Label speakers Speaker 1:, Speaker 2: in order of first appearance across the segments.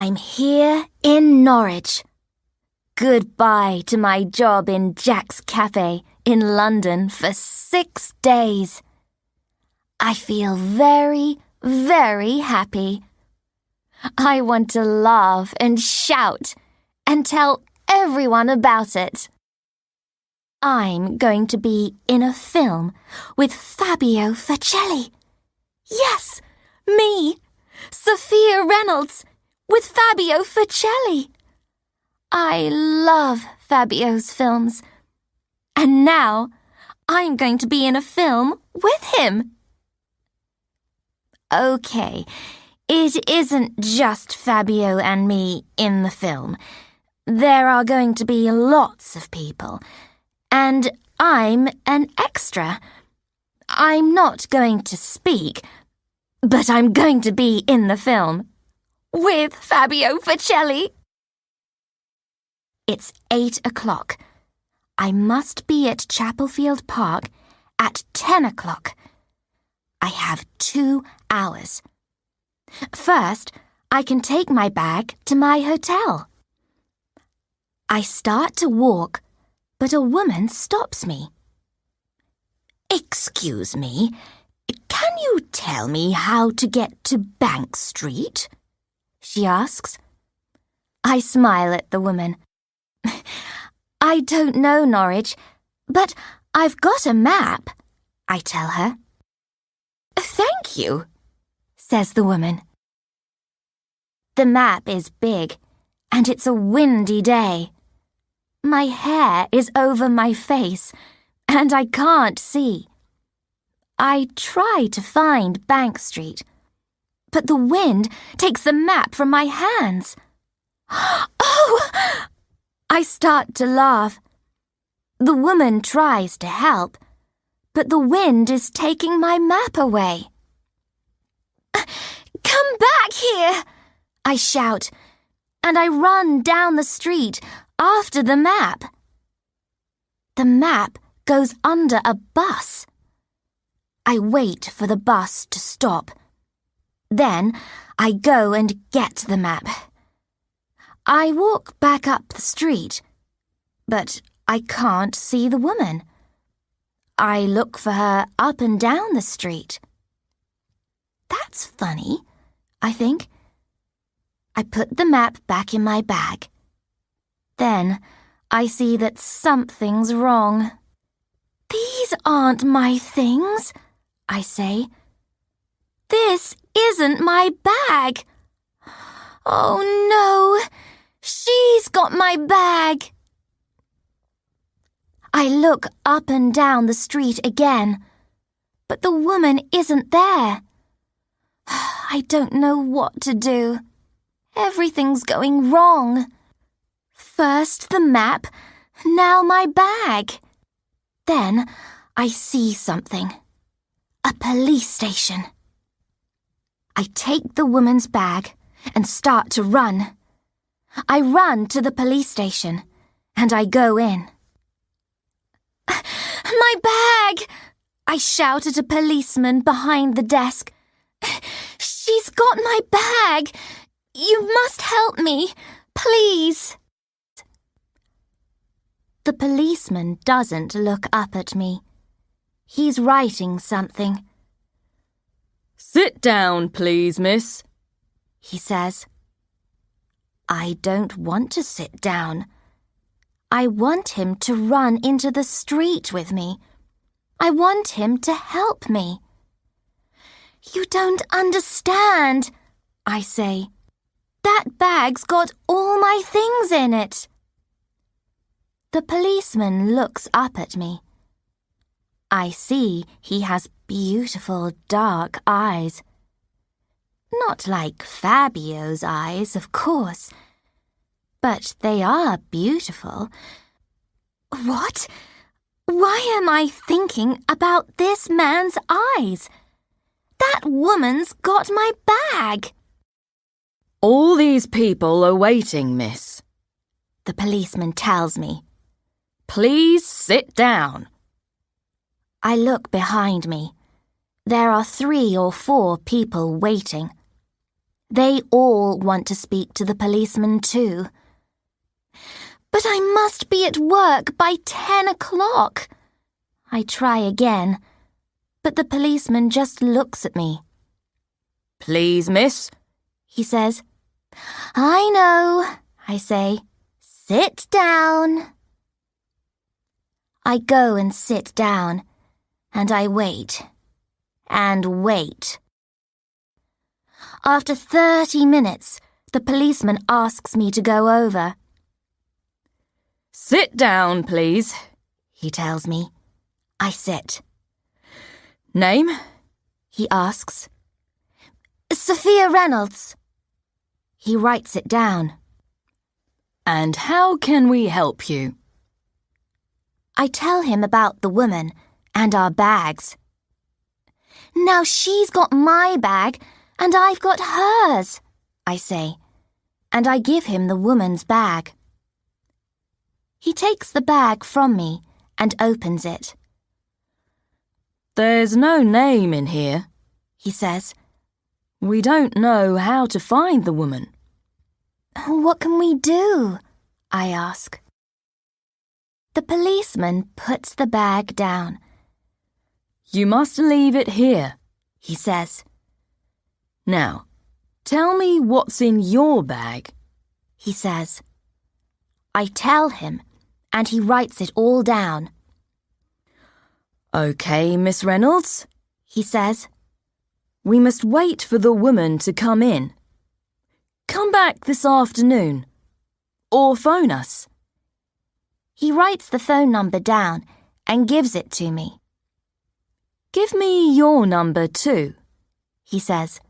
Speaker 1: I'm here in Norwich. Goodbye to my job in Jack's Cafe in London for 6 days. I feel very, very happy. I want to laugh and shout and tell everyone about it. I'm going to be in a film with Fabio Facelli. Yes, me, Sophia Reynolds, with Fabio Facelli. I love Fabio's films. And now I'm going to be in a film with him. Okay, it isn't just Fabio and me in the film. There are going to be lots of people. And I'm an extra. I'm not going to speak, but I'm going to be in the film with Fabio Facelli. It's 8 o'clock. I must be at Chapelfield Park at 10 o'clock. I have 2 hours. First, I can take my bag to my hotel. I start to walk, but a woman stops me. Excuse me, can you tell me how to get to Bank Street? She asks. I smile at the woman. I don't know Norwich, but I've got a map, I tell her. Thank you, says the woman. The map is big, and it's a windy day. My hair is over my face, and I can't see. I try to find Bank Street, but the wind takes the map from my hands. Oh! I start to laugh. The woman tries to help, but the wind is taking my map away. Come back here! I shout, and I run down the street after the map. The map goes under a bus. I wait for the bus to stop. Then I go and get the map. I walk back up the street, but I can't see the woman. I look for her up and down the street. That's funny, I think. I put the map back in my bag. Then I see that something's wrong. These aren't my things, I say. This isn't my bag. Oh no, she's got my bag. I look up and down the street again, but the woman isn't there. I don't know what to do. Everything's going wrong. First the map, now my bag. Then I see something. A police station. I take the woman's bag and start to run. I run to the police station and I go in. My bag! I shout at a policeman behind the desk. She's got my bag! You must help me, please. The policeman doesn't look up at me. He's writing something.
Speaker 2: Sit down, please, miss,
Speaker 1: he says. I don't want to sit down. I want him to run into the street with me. I want him to help me. You don't understand, I say. That bag's got all my things in it. The policeman looks up at me. I see he has beautiful dark eyes. Not like Fabio's eyes, of course, but they are beautiful. What? Why am I thinking about this man's eyes? That woman's got my bag.
Speaker 2: All these people are waiting, miss,
Speaker 1: the policeman tells me.
Speaker 2: Please sit down.
Speaker 1: I look behind me. There are 3 or 4 people waiting. They all want to speak to the policeman too. But I must be at work by 10 o'clock. I try again, but the policeman just looks at me.
Speaker 2: Please, miss,
Speaker 1: he says. I know, I say. Sit down. I go and sit down, and I wait, and wait. After 30 minutes, the policeman asks me to go over.
Speaker 2: Sit down, please,
Speaker 1: he tells me. I sit.
Speaker 2: Name?
Speaker 1: He asks. Sophia Reynolds. He writes it down.
Speaker 2: And how can we help you?
Speaker 1: I tell him about the woman and our bags. Now she's got my bag and I've got hers, I say, and I give him the woman's bag. He takes the bag from me and opens it.
Speaker 2: There's no name in here,
Speaker 1: he says.
Speaker 2: We don't know how to find the woman.
Speaker 1: What can we do? I ask. The policeman puts the bag down.
Speaker 2: You must leave it here,
Speaker 1: he says.
Speaker 2: Now, tell me what's in your bag,
Speaker 1: he says. I tell him, and he writes it all down.
Speaker 2: Okay, Miss Reynolds,
Speaker 1: he says.
Speaker 2: We must wait for the woman to come in. Come back this afternoon, or phone us.
Speaker 1: He writes the phone number down and gives it to me.
Speaker 2: Give me your number too,
Speaker 1: he says.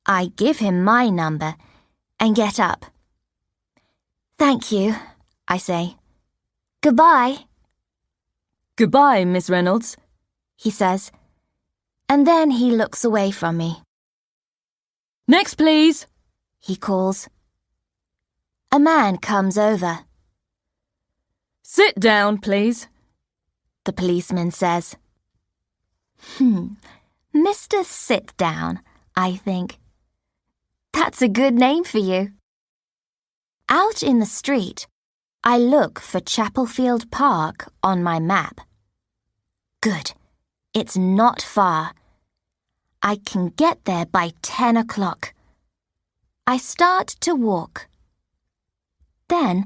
Speaker 1: I give him my number and get up. Thank you, I say. Goodbye.
Speaker 2: Goodbye, Miss Reynolds,
Speaker 1: he says, and then he looks away from me.
Speaker 2: Next, please,
Speaker 1: he calls. A man comes over.
Speaker 2: Sit down, please,
Speaker 1: the policeman says. Mr. Sit Down, I think. That's a good name for you. Out in the street, I look for Chapelfield Park on my map. Good. It's not far. I can get there by 10 o'clock. I start to walk. Then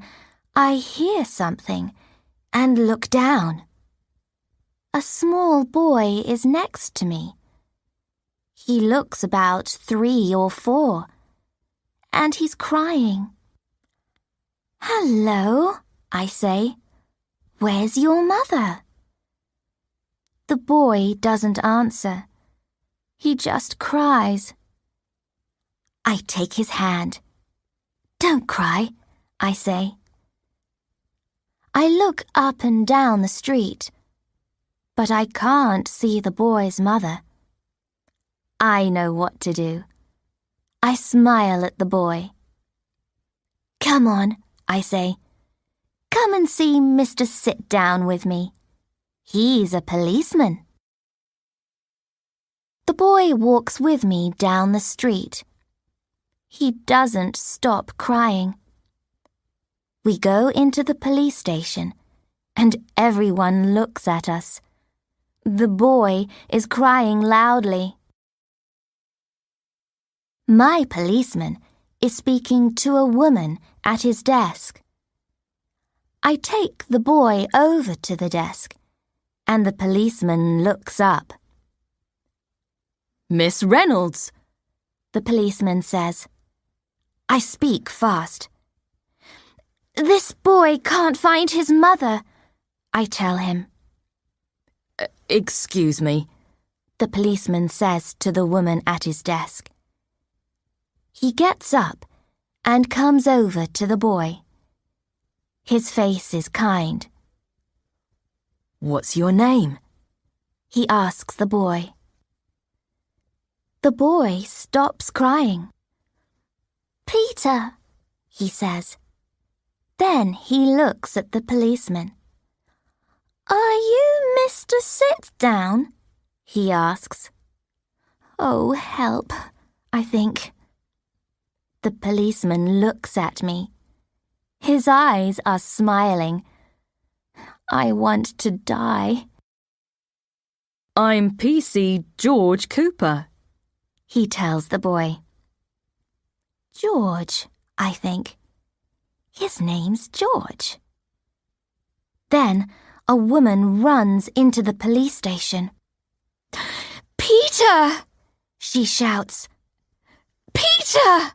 Speaker 1: I hear something and look down. A small boy is next to me. He looks about 3 or 4, and he's crying. Hello, I say. Where's your mother? The boy doesn't answer. He just cries. I take his hand. Don't cry, I say. I look up and down the street, but I can't see the boy's mother. I know what to do. I smile at the boy. Come on, I say. Come and see Mr. Sit Down with me. He's a policeman. The boy walks with me down the street. He doesn't stop crying. We go into the police station, and everyone looks at us. The boy is crying loudly. My policeman is speaking to a woman at his desk. I take the boy over to the desk, and the policeman looks up.
Speaker 2: Miss Reynolds,
Speaker 1: the policeman says. I speak fast. This boy can't find his mother, I tell him.
Speaker 2: Excuse me,
Speaker 1: the policeman says to the woman at his desk. He gets up and comes over to the boy. His face is kind.
Speaker 2: What's your name?
Speaker 1: He asks the boy. The boy stops crying. Peter, he says. Then he looks at the policeman. Are you Mr. Sit Down? He asks. Oh, help, I think. The policeman looks at me. His eyes are smiling. I want to die.
Speaker 2: I'm PC George Cooper,
Speaker 1: he tells the boy. George, I think. His name's George. Then a woman runs into the police station. Peter! She shouts. Peter!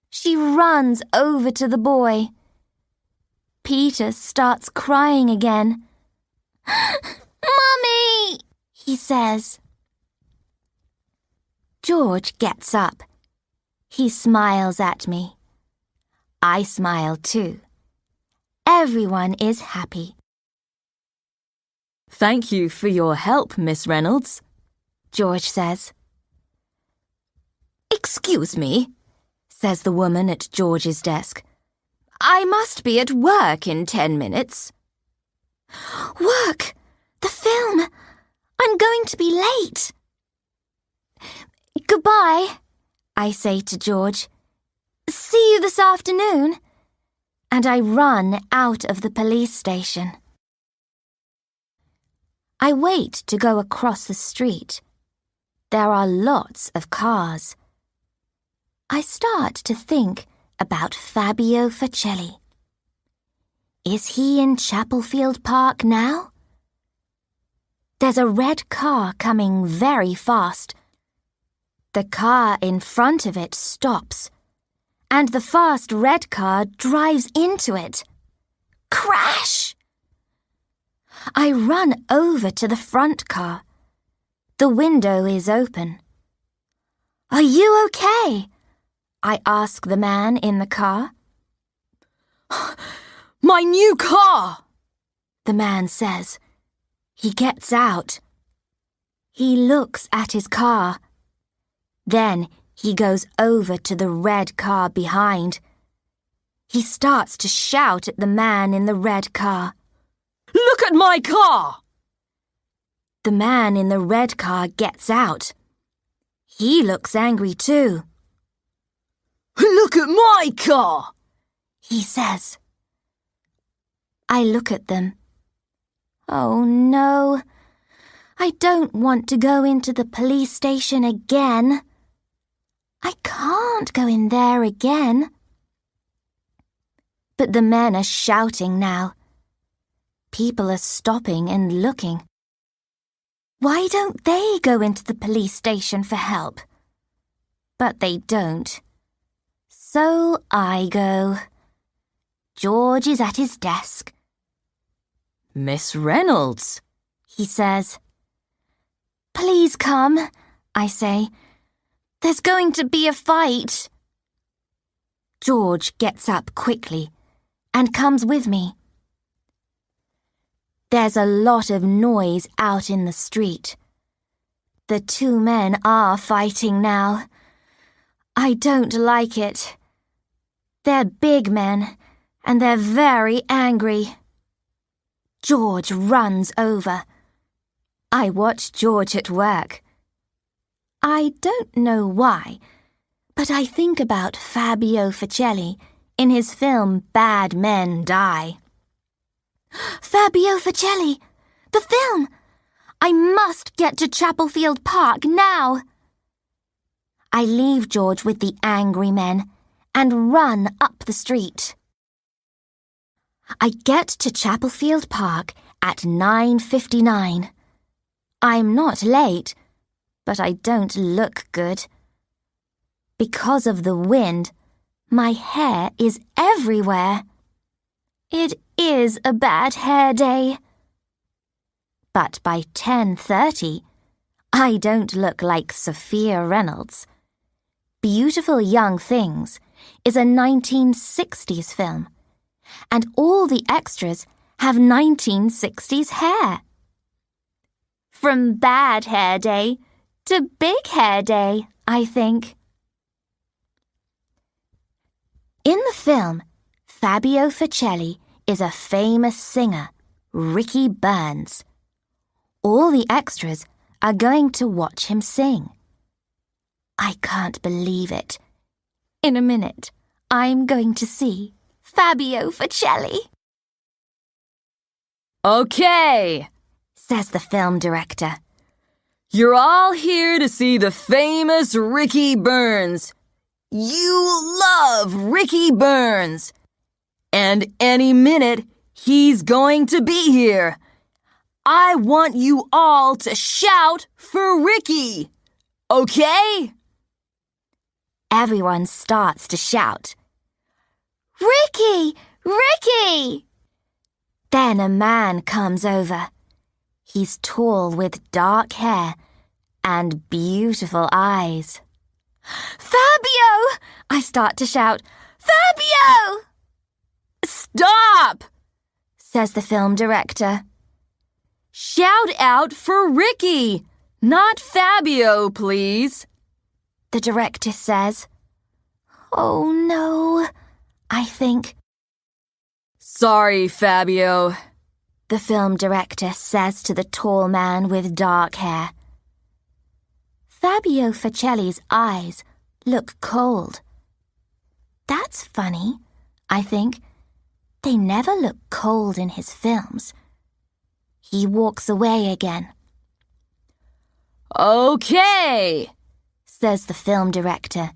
Speaker 1: She runs over to the boy. Peter starts crying again. Mummy! He says. George gets up. He smiles at me. I smile too. Everyone is happy.
Speaker 2: Thank you for your help, Miss Reynolds,
Speaker 1: George says.
Speaker 2: Excuse me, says the woman at George's desk.
Speaker 1: I must be at work in 10 minutes. Work? The film? I'm going to be late. Goodbye, I say to George. See you this afternoon. And I run out of the police station. I wait to go across the street. There are lots of cars. I start to think about Fabio Facelli. Is he in Chapelfield Park now? There's a red car coming very fast. The car in front of it stops, and the fast red car drives into it. Crash! I run over to the front car. The window is open. Are you okay? I ask the man in the car.
Speaker 2: My new car,
Speaker 1: the man says. He gets out. He looks at his car. Then he goes over to the red car behind. He starts to shout at the man in the red car.
Speaker 2: Look at my car!
Speaker 1: The man in the red car gets out. He looks angry too.
Speaker 2: Look at my car,
Speaker 1: he says. I look at them. Oh no, I don't want to go into the police station again. I can't go in there again. But the men are shouting now. People are stopping and looking. Why don't they go into the police station for help? But they don't. So I go. George is at his desk.
Speaker 2: Miss Reynolds,
Speaker 1: he says. Please come, I say. There's going to be a fight. George gets up quickly and comes with me. There's a lot of noise out in the street. The two men are fighting now. I don't like it. They're big men, and they're very angry. George runs over. I watch George at work. I don't know why, but I think about Fabio Facelli in his film Bad Men Die. Fabio Facelli! The film! I must get to Chapelfield Park now! I leave George with the angry men and run up the street. I get to Chapelfield Park at 9:59. I'm not late, but I don't look good. Because of the wind, my hair is everywhere. It is a bad hair day. But by 10:30, I don't look like Sophia Reynolds. Beautiful Young Things is a 1960s film, and all the extras have 1960s hair. From bad hair day to big hair day, I think. In the film, Fabio Facelli is a famous singer, Ricky Burns. All the extras are going to watch him sing. I can't believe it. In a minute, I'm going to see Fabio Facelli.
Speaker 2: Okay,
Speaker 1: says the film director.
Speaker 2: You're all here to see the famous Ricky Burns. You love Ricky Burns. And any minute, he's going to be here. I want you all to shout for Ricky. Okay?
Speaker 1: Everyone starts to shout, Ricky! Ricky! Then a man comes over. He's tall with dark hair and beautiful eyes. Fabio! I start to shout, Fabio!
Speaker 2: Stop!
Speaker 1: says the film director.
Speaker 2: Shout out for Ricky, not Fabio, please.
Speaker 1: The director says. Oh no, I think.
Speaker 2: Sorry, Fabio,
Speaker 1: the film director says to the tall man with dark hair. Fabio Facelli's eyes look cold. That's funny, I think. They never look cold in his films. He walks away again.
Speaker 2: Okay,
Speaker 1: says the film director,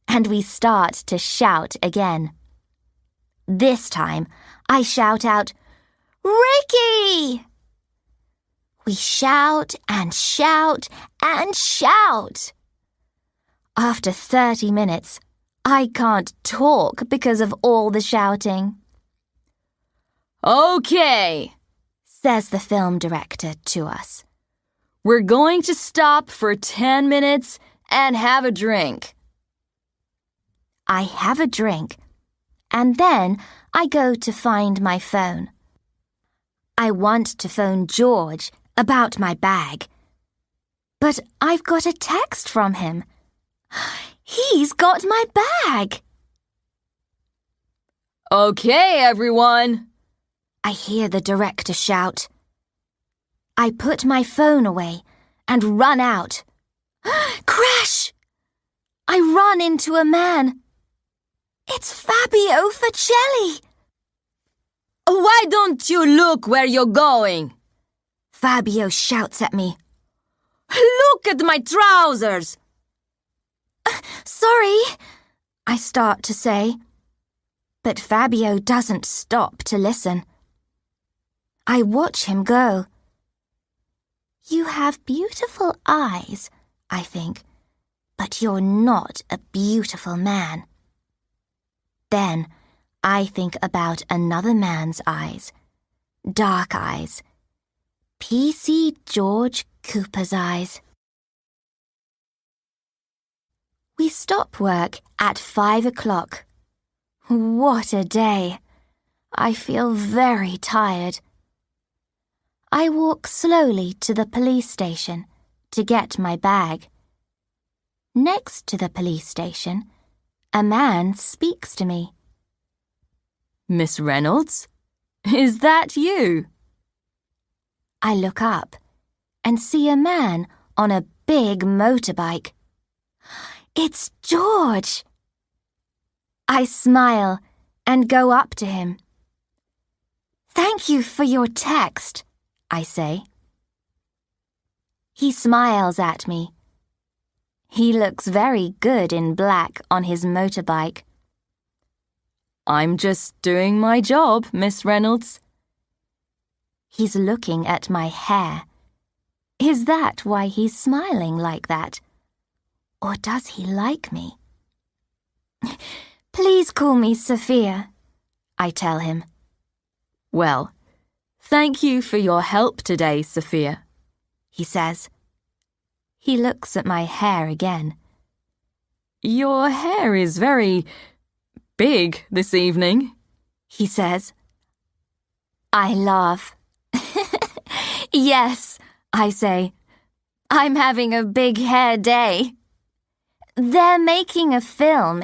Speaker 1: and we start to shout again. This time, I shout out, Ricky! We shout and shout and shout. After 30 minutes, I can't talk because of all the shouting.
Speaker 2: Okay,
Speaker 1: says the film director to us.
Speaker 2: We're going to stop for 10 minutes and have a drink.
Speaker 1: I have a drink, and then I go to find my phone. I want to phone George about my bag. But I've got a text from him. He's got my bag.
Speaker 2: Okay, everyone,
Speaker 1: I hear the director shout. I put my phone away and run out. Crash! I run into a man. It's Fabio Facelli.
Speaker 2: Why don't you look where you're going?
Speaker 1: Fabio shouts at me.
Speaker 2: Look at my trousers.
Speaker 1: Sorry, I start to say. But Fabio doesn't stop to listen. I watch him go. You have beautiful eyes, I think, but you're not a beautiful man. Then I think about another man's eyes, dark eyes, P.C. George Cooper's eyes. We stop work at 5 o'clock. What a day! I feel very tired. I walk slowly to the police station to get my bag. Next to the police station, a man speaks to me.
Speaker 2: Miss Reynolds, is that you?
Speaker 1: I look up and see a man on a big motorbike. It's George! I smile and go up to him. Thank you for your text, I say. He smiles at me. He looks very good in black on his motorbike.
Speaker 2: I'm just doing my job, Miss Reynolds.
Speaker 1: He's looking at my hair. Is that why he's smiling like that? Or does he like me? Please call me Sophia, I tell him.
Speaker 2: Well, thank you for your help today, Sophia,
Speaker 1: he says. He looks at my hair again.
Speaker 2: Your hair is very big this evening,
Speaker 1: he says. I laugh. Yes, I say. I'm having a big hair day. They're making a film